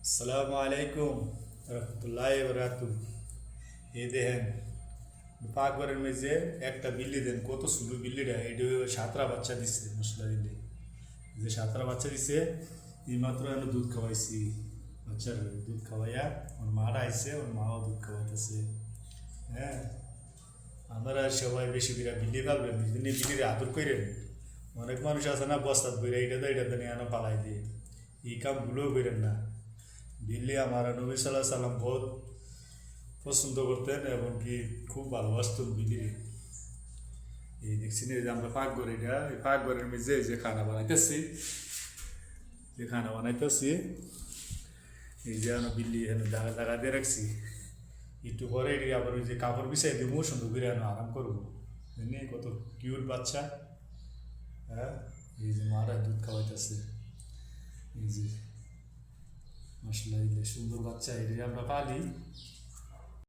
আসসালামু আলাইকুম রহমতুল্লাহ বরাকাতু। এই দেখেন পাকঘরের মেঝে একটা বিল্লি দেন, কত সুন্দর বিল্লিটা। এটা সাতটা বাচ্চা দিচ্ছে মশলা দিল্লি, যে সাতটা বাচ্চা দিছে। এই মাত্র আমি দুধ খাওয়াইছি বাচ্চার, দুধ খাওয়াইয়া ওর মারা আইছে, ওর মাও দুধ খাওয়াইতেছে। হ্যাঁ, আপনারা সবাই বেশি করে বিল্লি পালবেন, বিল্লির আদর করেন। অনেক মানুষ আছে না বস্তাত বইরা এটা নিয়ে আনা পালাই দিয়ে, এই কামগুলোও করেন না। দিল্লি আমার নবী সাল্লাহ সাল্লাম বহুত পছন্দ করতেন এবং কি খুব ভালোবাসতেন বিলি। এই দেখছি না, এই যে আমরা পাকঘর, এটা এই পাকঘরের মেঝে যে খানা বানাইতেছি, এই যে আমরা বিল্লি এখানে জায়গা জায়গা দিয়ে রাখছি। একটু পরে এটি আবার ওই যে কাপড় বিছাই দিব, সুন্দর করে আরাম করবো। এমনি কত কিউট বাচ্চা। হ্যাঁ, এই যে মারা দুধ খাওয়াইতেছে, এই যে মাসাল্লাহ, এই যে সুন্দর বাচ্চা, এটা আমরা পালি।